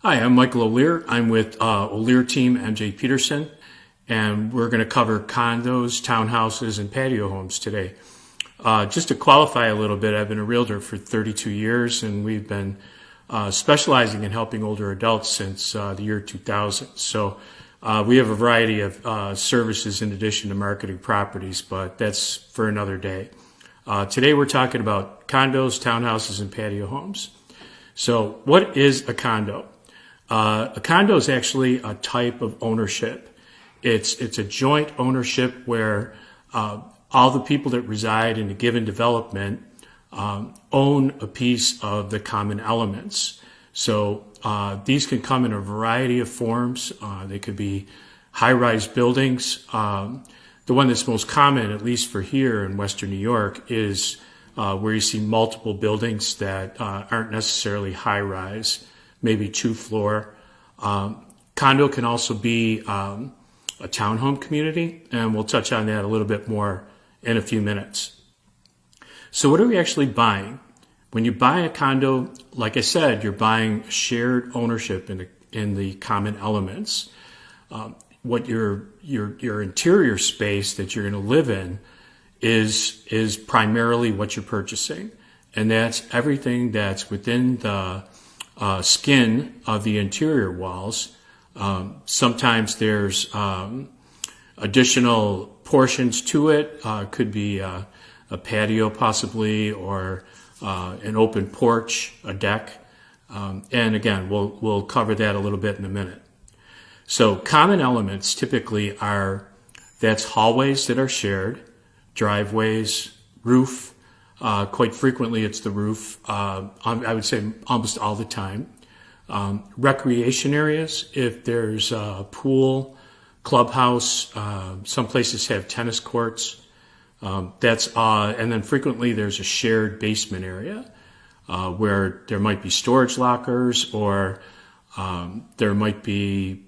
Hi, I'm Michael Olear. I'm with Olear team MJ Peterson, and we're going to cover condos, townhouses, and patio homes today. Just to qualify a little bit, I've been a realtor for 32 years, and we've been specializing in helping older adults since the year 2000. So we have a variety of services in addition to marketing properties, but that's for another day. Today we're talking about condos, townhouses, and patio homes. So what is a condo? A condo is actually a type of ownership. It's a joint ownership where all the people that reside in a given development own a piece of the common elements. So these can come in a variety of forms. They could be high-rise buildings. The one that's most common, at least for here in Western New York, is where you see multiple buildings that aren't necessarily high-rise, maybe two-floor. Condo can also be a townhome community, and we'll touch on that a little bit more in a few minutes. So what are we actually buying? When you buy a condo, like I said, you're buying shared ownership in the common elements. What your interior space that you're going to live in is primarily what you're purchasing, and that's everything that's within the skin of the interior walls. Sometimes there's additional portions to it. Could be a patio possibly, or an open porch, a deck. And again, we'll cover that a little bit in a minute. So common elements typically that's hallways that are shared, driveways, roof. Quite frequently, it's the roof. I would say almost all the time. Recreation areas, if there's a pool, clubhouse, some places have tennis courts. And then frequently there's a shared basement area where there might be storage lockers, or there might be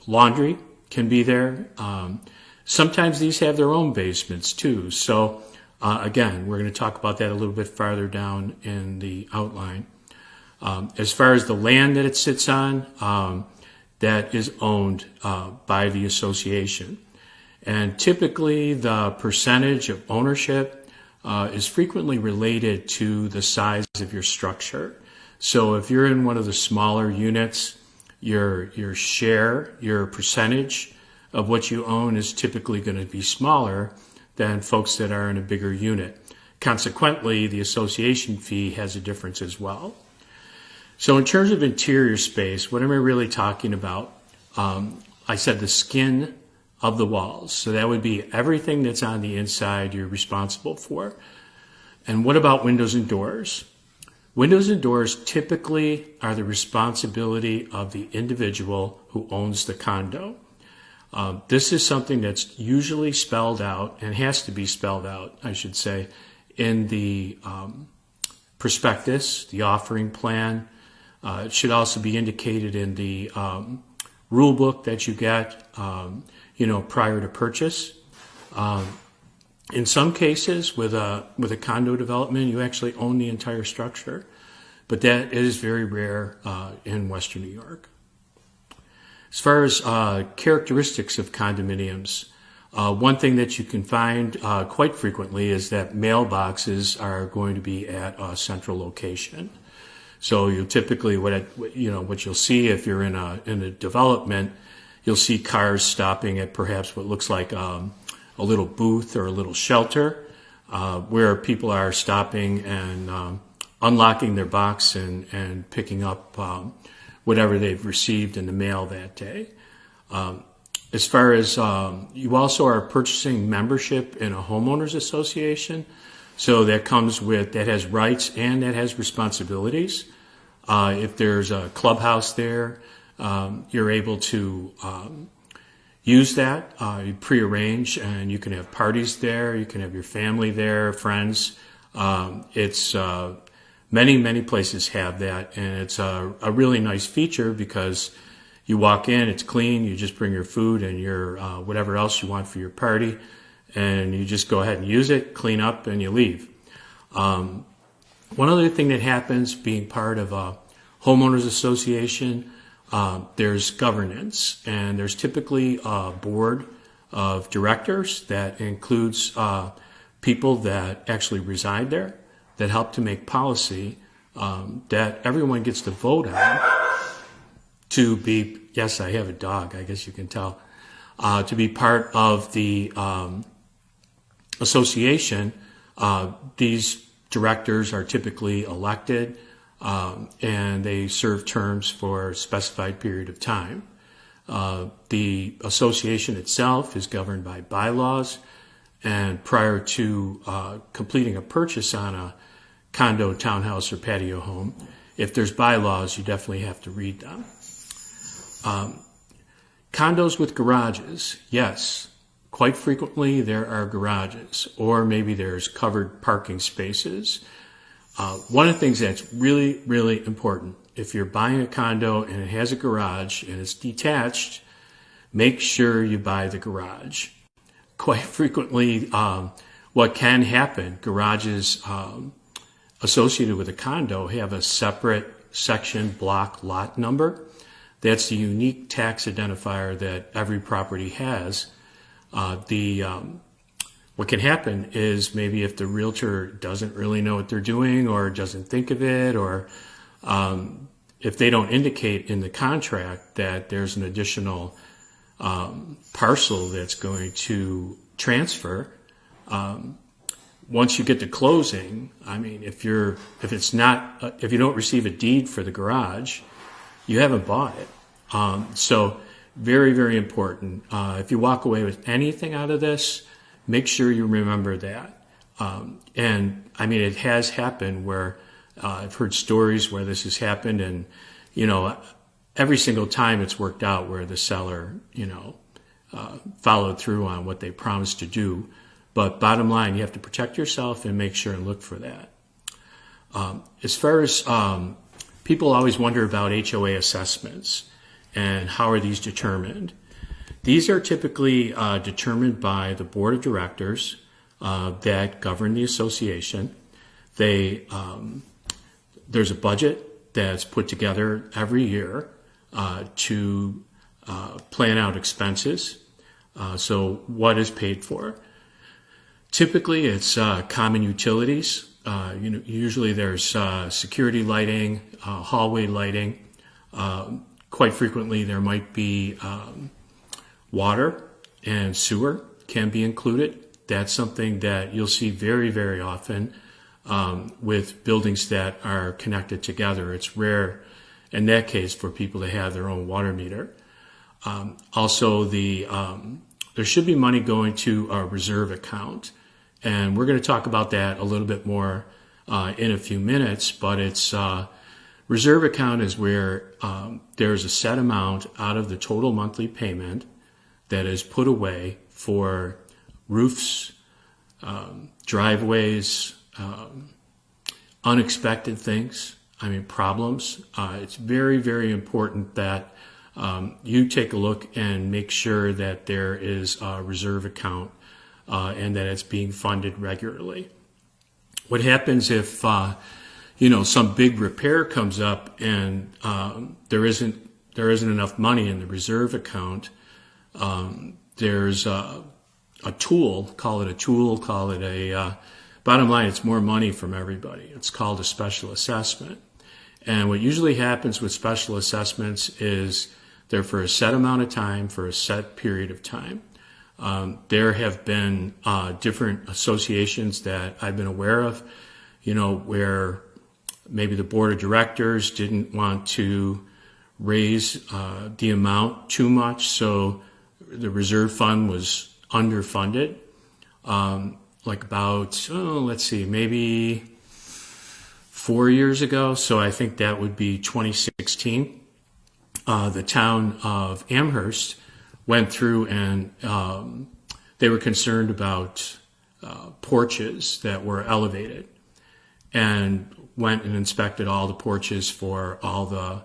laundry can be there. Sometimes these have their own basements too. So again, we're going to talk about that a little bit farther down in the outline. As far as the land that it sits on, that is owned by the association. And typically the percentage of ownership is frequently related to the size of your structure. So if you're in one of the smaller units, your share, your percentage of what you own is typically going to be smaller than folks that are in a bigger unit. Consequently, the association fee has a difference as well. So in terms of interior space, what am I really talking about? I said the skin of the walls. So that would be everything that's on the inside you're responsible for. And what about windows and doors? Windows and doors typically are the responsibility of the individual who owns the condo. This is something that's usually spelled out, and has to be spelled out, I should say, in the prospectus, the offering plan. It should also be indicated in the rule book that you get, prior to purchase. In some cases, with a condo development, you actually own the entire structure, but that is very rare in Western New York. As far as characteristics of condominiums, one thing that you can find quite frequently is that mailboxes are going to be at a central location. So you typically what you'll see if you're in a development, you'll see cars stopping at perhaps what looks like a little booth or a little shelter, where people are stopping and unlocking their box and picking up whatever they've received in the mail that day. As far as you also are purchasing membership in a homeowners association, so that has rights and that has responsibilities. If there's a clubhouse there, you're able to use that. You pre-arrange, and you can have parties there. You can have your family there, friends. Many places have that, and it's a really nice feature because you walk in, it's clean, you just bring your food and your whatever else you want for your party, and you just go ahead and use it, clean up, and you leave. One other thing that happens being part of a homeowners association, there's governance, and there's typically a board of directors that includes people that actually reside there, that help to make policy that everyone gets to vote on to be, yes, I have a dog, I guess you can tell, to be part of the association. These directors are typically elected, and they serve terms for a specified period of time. The association itself is governed by bylaws, and prior to completing a purchase on a condo, townhouse, or patio home, if there's bylaws, you definitely have to read them. Condos with garages, yes. Quite frequently there are garages, or maybe there's covered parking spaces. One of the things that's really, really important, if you're buying a condo and it has a garage and it's detached, make sure you buy the garage. Quite frequently, what can happen, garages associated with a condo have a separate section, block, lot number. That's the unique tax identifier that every property has. What can happen is maybe if the realtor doesn't really know what they're doing or doesn't think of it, or if they don't indicate in the contract that there's an additional parcel that's going to transfer, once you get to closing, I mean, if you don't receive a deed for the garage, you haven't bought it. So very, very important. If you walk away with anything out of this, make sure you remember that. And I mean, it has happened where I've heard stories where this has happened, and every single time it's worked out where the seller followed through on what they promised to do. But bottom line, you have to protect yourself and make sure and look for that. As far as people always wonder about HOA assessments and how are these determined. These are typically determined by the board of directors that govern the association. There's a budget that's put together every year to plan out expenses. So what is paid for? Typically, it's common utilities. Usually there's security lighting, hallway lighting. Quite frequently, there might be water and sewer can be included. That's something that you'll see very, very often with buildings that are connected together. It's rare in that case for people to have their own water meter. Also, there should be money going to a reserve account. And we're going to talk about that a little bit more in a few minutes, but it's reserve account is where there's a set amount out of the total monthly payment that is put away for roofs, driveways, unexpected things, problems. It's very, very important that you take a look and make sure that there is a reserve account and that it's being funded regularly. What happens if some big repair comes up and there isn't enough money in the reserve account? There's a tool, call it a bottom line, it's more money from everybody. It's called a special assessment. And what usually happens with special assessments is they're for a set amount of time, for a set period of time. There have been different associations that I've been aware of, where maybe the board of directors didn't want to raise the amount too much, so the reserve fund was underfunded. Like about, maybe 4 years ago, so I think that would be 2016, the town of Amherst went through and they were concerned about porches that were elevated, and went and inspected all the porches for all the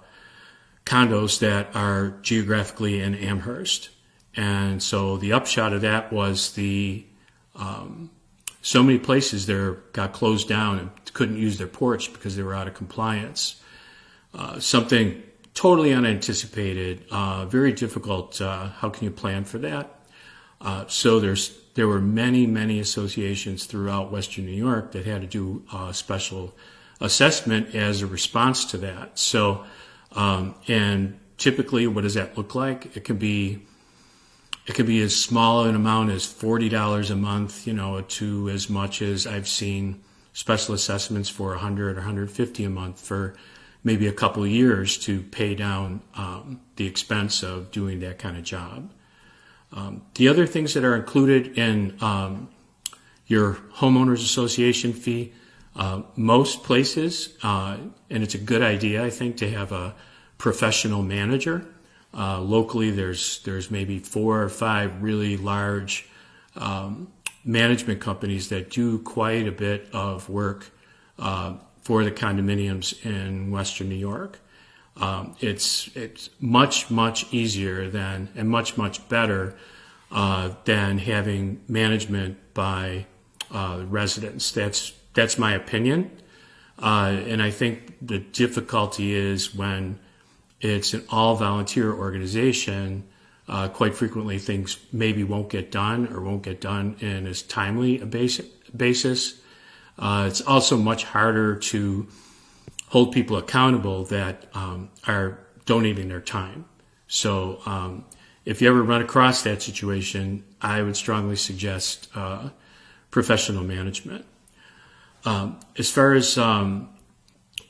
condos that are geographically in Amherst. And so the upshot of that was so many places there got closed down and couldn't use their porch because they were out of compliance. something totally unanticipated, very difficult. How can you plan for that? So there were many associations throughout Western New York that had to do a special assessment as a response to that. So, and typically, what does that look like? It can be as small an amount as $40 a month, to as much as I've seen special assessments for $100 or $150 a month for maybe a couple of years to pay down the expense of doing that kind of job. The other things that are included in your homeowners association fee, most places, and it's a good idea, I think, to have a professional manager. Locally, there's maybe 4 or 5 really large management companies that do quite a bit of work for the condominiums in Western New York. It's much easier and much better than having management by residents. That's my opinion, and I think the difficulty is when it's an all-volunteer organization. Quite frequently, things maybe won't get done or won't get done in as timely a basis. It's also much harder to hold people accountable that are donating their time. So if you ever run across that situation, I would strongly suggest professional management. As far as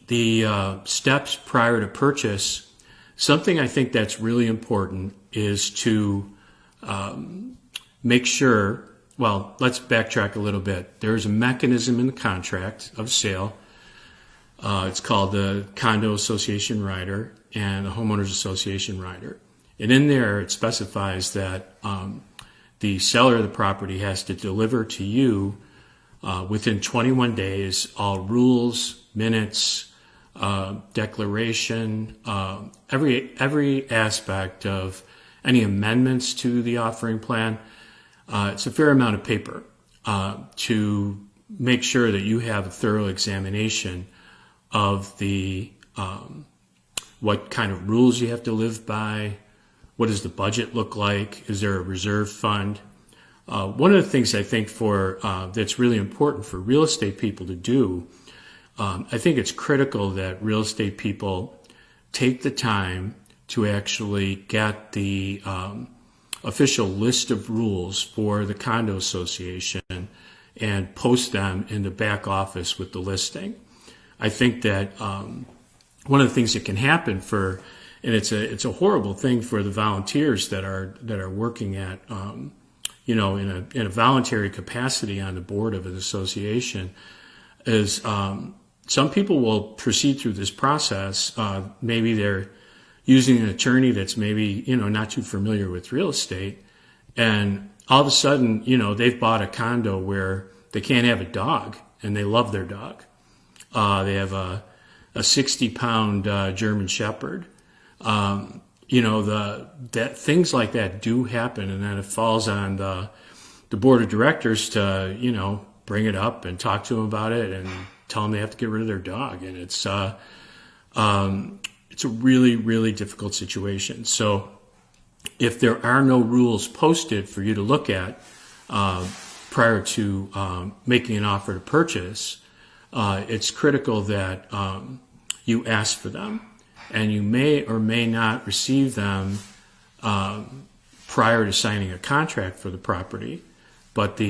the steps prior to purchase, something I think that's really important is to make sure, well, let's backtrack a little bit. There's a mechanism in the contract of sale. It's called the Condo Association Rider and the Homeowners Association Rider. And in there, it specifies that the seller of the property has to deliver to you within 21 days all rules, minutes, declaration, every aspect of any amendments to the offering plan. It's a fair amount of paper to make sure that you have a thorough examination of the what kind of rules you have to live by, what does the budget look like, is there a reserve fund. One of the things I think that's really important for real estate people to do, I think it's critical that real estate people take the time to actually get the official list of rules for the condo association and post them in the back office with the listing. I think that one of the things that can happen and it's a horrible thing for the volunteers that are working at in a voluntary capacity on the board of an association, is some people will proceed through this process. Maybe they're using an attorney that's maybe, not too familiar with real estate. And all of a sudden, they've bought a condo where they can't have a dog and they love their dog. They have a 60-pound German Shepherd. That things like that do happen. And then it falls on the board of directors to, bring it up and talk to them about it and tell them they have to get rid of their dog. And it's a really difficult situation. So if there are no rules posted for you to look at prior to making an offer to purchase, it's critical that you ask for them, and you may or may not receive them prior to signing a contract for the property. But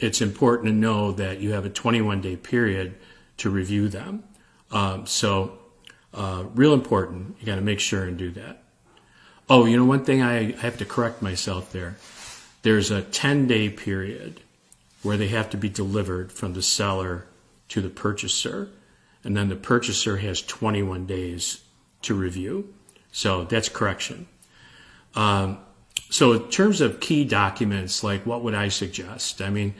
it's important to know that you have a 21-day period to review them. Real important. You got to make sure and do that. Oh, one thing I have to correct myself there. There's a 10-day period where they have to be delivered from the seller to the purchaser, and then the purchaser has 21 days to review. So that's correction. So in terms of key documents, like what would I suggest? I mean,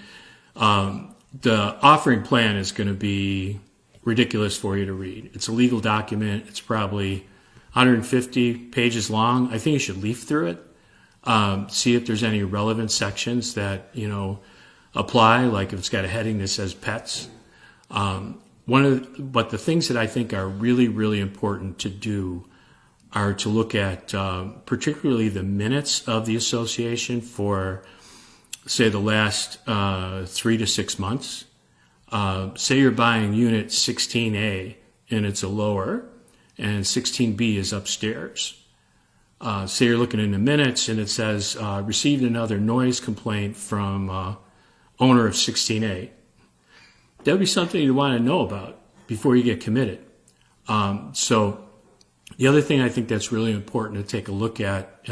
the offering plan is going to be ridiculous for you to read. It's a legal document. It's probably 150 pages long. I think you should leaf through it, see if there's any relevant sections that, apply, like if it's got a heading that says pets. but the things that I think are really, really important to do are to look at particularly the minutes of the association for, say, the last 3 to 6 months. Say you're buying unit 16A and it's a lower, and 16B is upstairs. Say you're looking in the minutes and it says, received another noise complaint from owner of 16A. That would be something you want to know about before you get committed. So the other thing I think that's really important to take a look at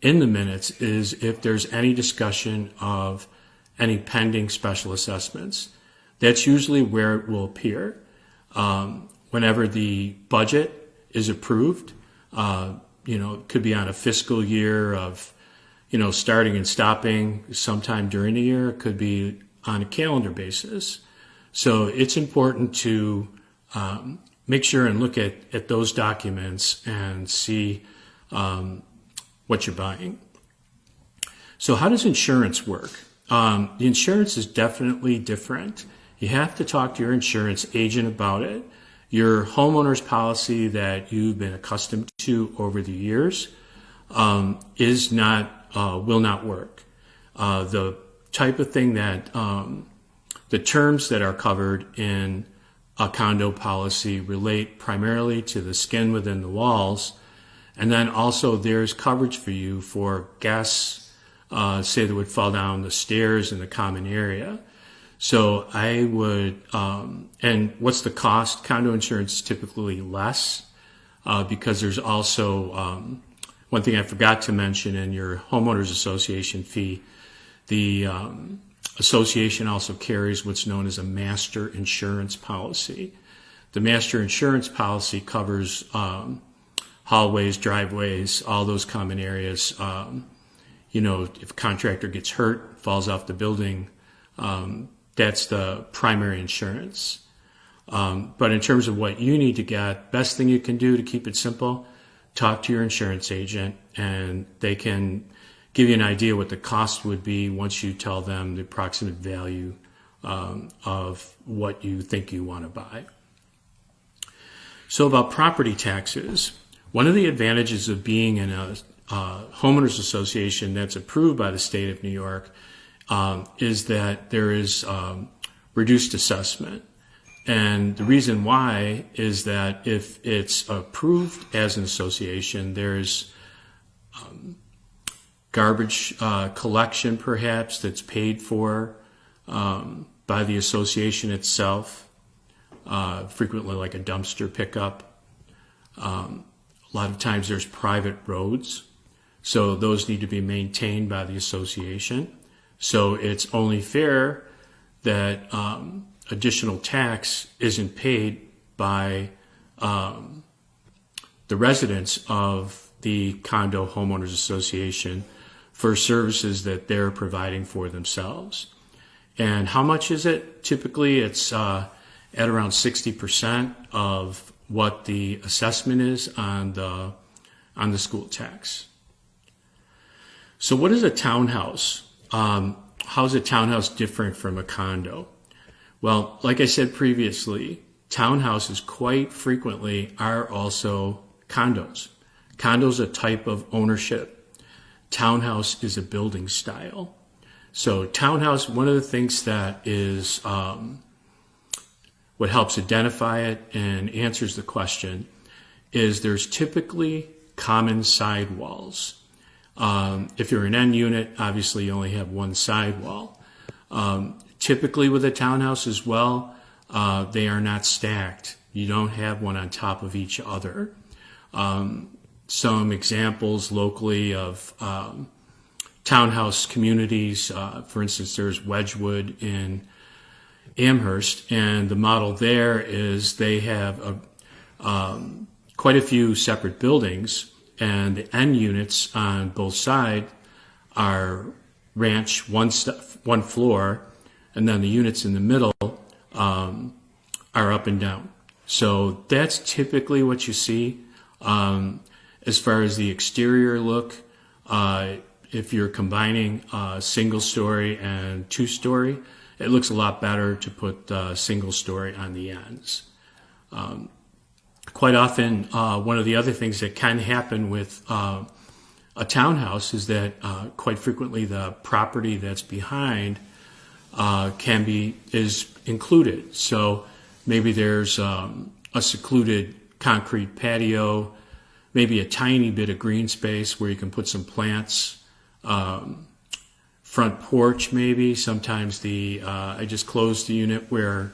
in the minutes is if there's any discussion of any pending special assessments. That's usually where it will appear. Whenever the budget is approved, it could be on a fiscal year of, starting and stopping sometime during the year. It could be on a calendar basis. So it's important to make sure and look at those documents and see what you're buying. So how does insurance work? The insurance is definitely different. You have to talk to your insurance agent about it. Your homeowner's policy that you've been accustomed to over the years will not work. The type of thing that the terms that are covered in a condo policy relate primarily to the skin within the walls, and then also there's coverage for you for guests, say that would fall down the stairs in the common area. So I would, and what's the cost? Condo insurance is typically less because there's also, one thing I forgot to mention in your homeowners association fee, the association also carries what's known as a master insurance policy. The master insurance policy covers hallways, driveways, all those common areas. If a contractor gets hurt, falls off the building, that's the primary insurance. But in terms of what you need to get, best thing you can do to keep it simple, talk to your insurance agent and they can give you an idea what the cost would be once you tell them the approximate value of what you think you want to buy. So about property taxes, one of the advantages of being in a homeowners association that's approved by the state of New York is that there is reduced assessment. And the reason why is that if it's approved as an association, there's garbage collection perhaps that's paid for by the association itself, frequently like a dumpster pickup. A lot of times there's private roads, so those need to be maintained by the association. So it's only fair that additional tax isn't paid by the residents of the condo homeowners association for services that they're providing for themselves. And how much is it? Typically it's at around 60% of what the assessment is on the school tax. So what is a townhouse? How is a townhouse different from a condo? Well, like I said previously, townhouses quite frequently are also condos. Condos are a type of ownership. Townhouse is a building style. So townhouse, one of the things that is what helps identify it and answers the question is there's typically common side walls. If you're an end unit, obviously you only have one side wall. Typically with a townhouse as well, they are not stacked. You don't have one on top of each other. Some examples locally of townhouse communities, for instance, there's Wedgwood in Amherst, and the model there is they have quite a few separate buildings, and the end units on both sides are ranch one floor, and then the units in the middle are up and down. So that's typically what you see. As far as the exterior look, if you're combining single story and two story, it looks a lot better to put single story on the ends. Quite often, one of the other things that can happen with a townhouse is that quite frequently the property that's behind is included. So maybe there's a secluded concrete patio, maybe a tiny bit of green space where you can put some plants, front porch maybe. Sometimes I just closed the unit where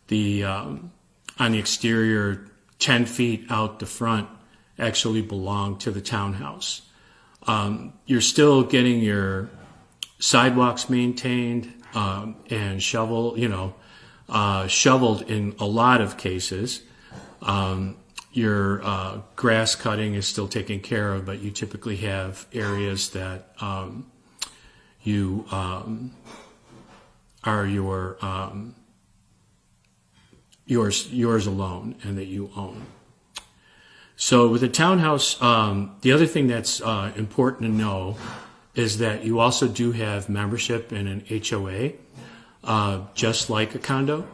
on the exterior 10 feet out the front actually belonged to the townhouse. You're still getting your sidewalks maintained and shoveled in a lot of cases. Your grass cutting is still taken care of, but you typically have areas that you are yours alone and that you own. So with a townhouse, the other thing that's important to know is that you also do have membership in an HOA, just like a condo.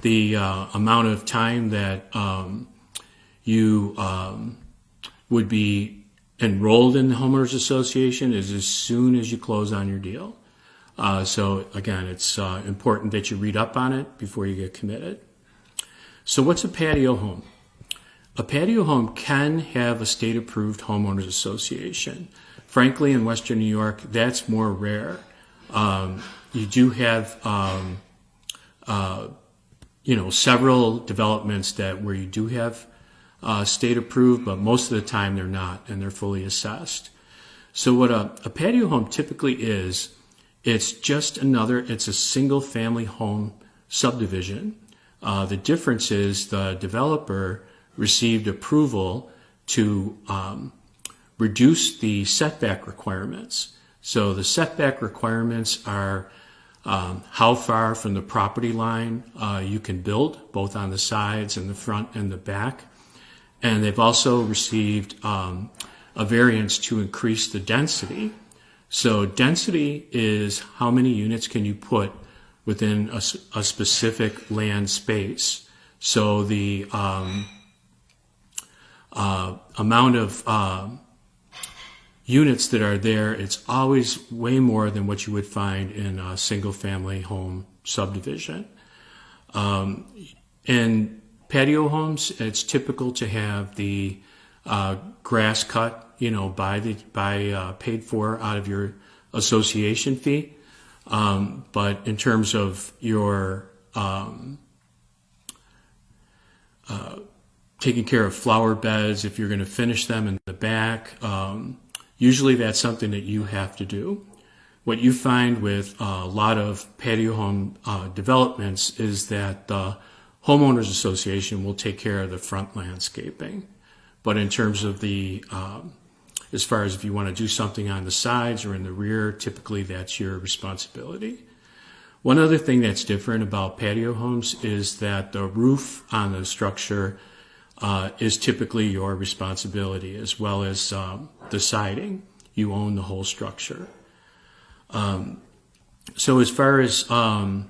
The amount of time that you would be enrolled in the homeowners association is as soon as you close on your deal. So again, it's important that you read up on it before you get committed. So what's a patio home? A patio home can have a state-approved homeowners association. Frankly, in Western New York, that's more rare. You do have several developments where you do have state approved, but most of the time they're not, and they're fully assessed. So what a patio home typically is, it's a single family home subdivision. The difference is the developer received approval to reduce the setback requirements. So the setback requirements are how far from the property line you can build, both on the sides and the front and the back. And they've also received a variance to increase the density. So density is how many units can you put within a specific land space. So the amount of units that are there, it's always way more than what you would find in a single-family home subdivision. In patio homes, it's typical to have the grass cut, paid for out of your association fee. But in terms of your taking care of flower beds, if you're going to finish them in the back, usually that's something that you have to do. What you find with a lot of patio home developments is that the homeowners association will take care of the front landscaping. But in terms of as far as if you want to do something on the sides or in the rear, typically that's your responsibility. One other thing that's different about patio homes is that the roof on the structure is typically your responsibility, as well as the siding. You own the whole structure. So as far as a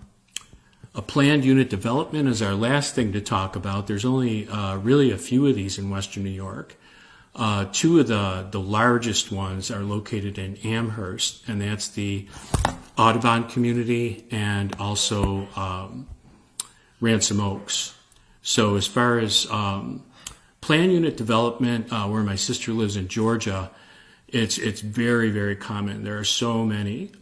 planned unit development is our last thing to talk about. There's only really a few of these in Western New York. Two of the largest ones are located in Amherst, and that's the Audubon community and also Ransom Oaks. So as far as planned unit development, where my sister lives in Georgia, it's very, very common. There are so many.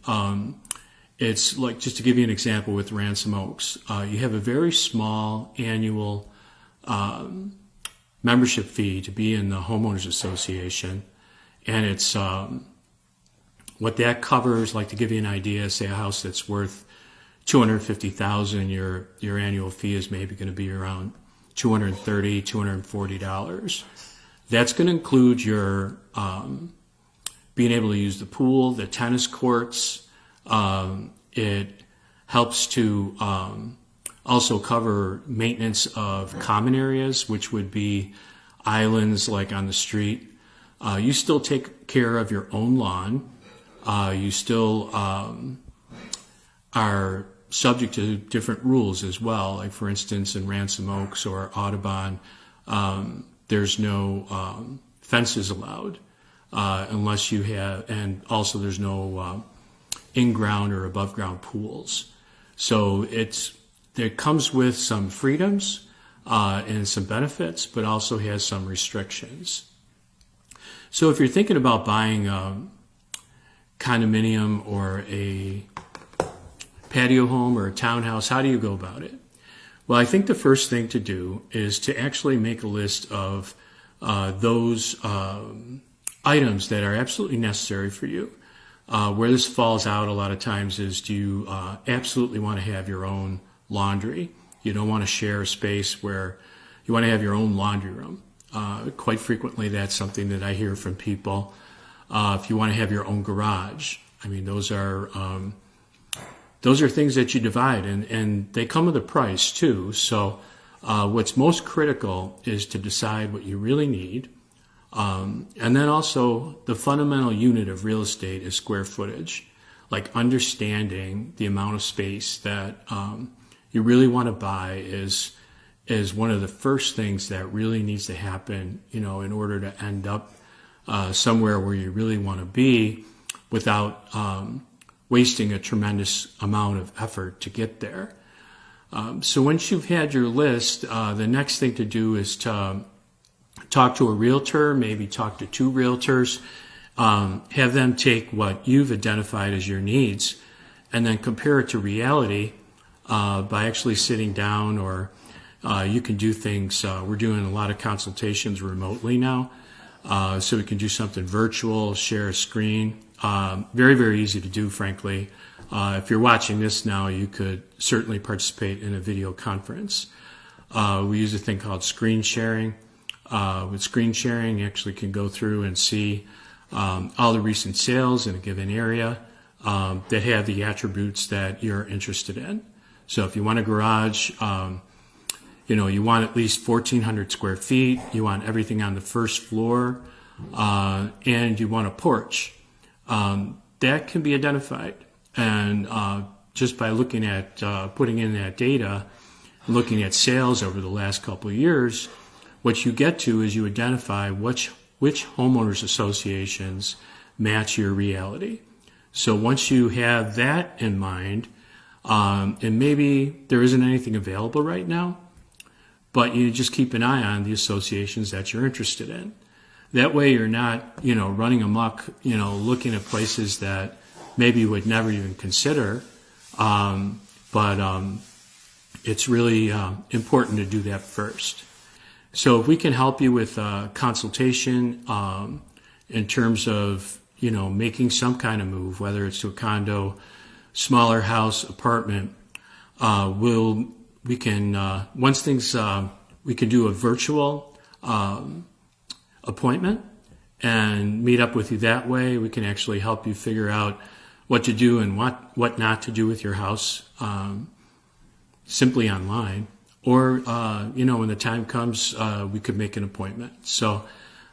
It's like, just to give you an example with Ransom Oaks, you have a very small annual membership fee to be in the homeowners association, and it's what that covers. Like, to give you an idea, say a house that's worth $250,000, your annual fee is maybe going to be around $230, $240. That's going to include your being able to use the pool, the tennis courts. It helps to also cover maintenance of common areas, which would be islands like on the street. You still take care of your own lawn. You still are subject to different rules as well. Like for instance, in Ransom Oaks or Audubon, there's no fences allowed unless you have, and also there's no in-ground or above-ground pools. So it comes with some freedoms and some benefits, but also has some restrictions. So if you're thinking about buying a condominium or a patio home or a townhouse, how do you go about it? Well, I think the first thing to do is to actually make a list of those items that are absolutely necessary for you. Where this falls out a lot of times is, do you absolutely want to have your own laundry? You don't want to share a space where you want to have your own laundry room. Quite frequently, that's something that I hear from people. If you want to have your own garage, I mean, those are things that you divide, and they come with a price too. So what's most critical is to decide what you really need. And then also the fundamental unit of real estate is square footage, like understanding the amount of space that you really want to buy is one of the first things that really needs to happen, in order to end up somewhere where you really want to be without wasting a tremendous amount of effort to get there. So once you've had your list, the next thing to do is to talk to a realtor, maybe talk to two realtors, have them take what you've identified as your needs and then compare it to reality by actually sitting down, or you can do things. We're doing a lot of consultations remotely now, so we can do something virtual, share a screen. Very, very easy to do, frankly. If you're watching this now, you could certainly participate in a video conference. We use a thing called screen sharing. With screen sharing, you actually can go through and see all the recent sales in a given area that have the attributes that you're interested in. So if you want a garage, you want at least 1,400 square feet, you want everything on the first floor, and you want a porch. That can be identified. And just by looking at, putting in that data, looking at sales over the last couple of years, what you get to is you identify which homeowners associations match your reality. So once you have that in mind, and maybe there isn't anything available right now, but you just keep an eye on the associations that you're interested in. That way you're not, running amok, looking at places that maybe you would never even consider. But it's really important to do that first. So if we can help you with consultation in terms of, making some kind of move, whether it's to a condo, smaller house, apartment, we can do a virtual appointment and meet up with you that way. We can actually help you figure out what to do and what not to do with your house simply online. Or, when the time comes, we could make an appointment. So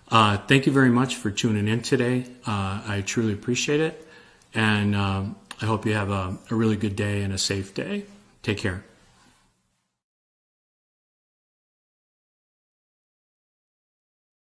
thank you very much for tuning in today. I truly appreciate it. And I hope you have a really good day and a safe day. Take care.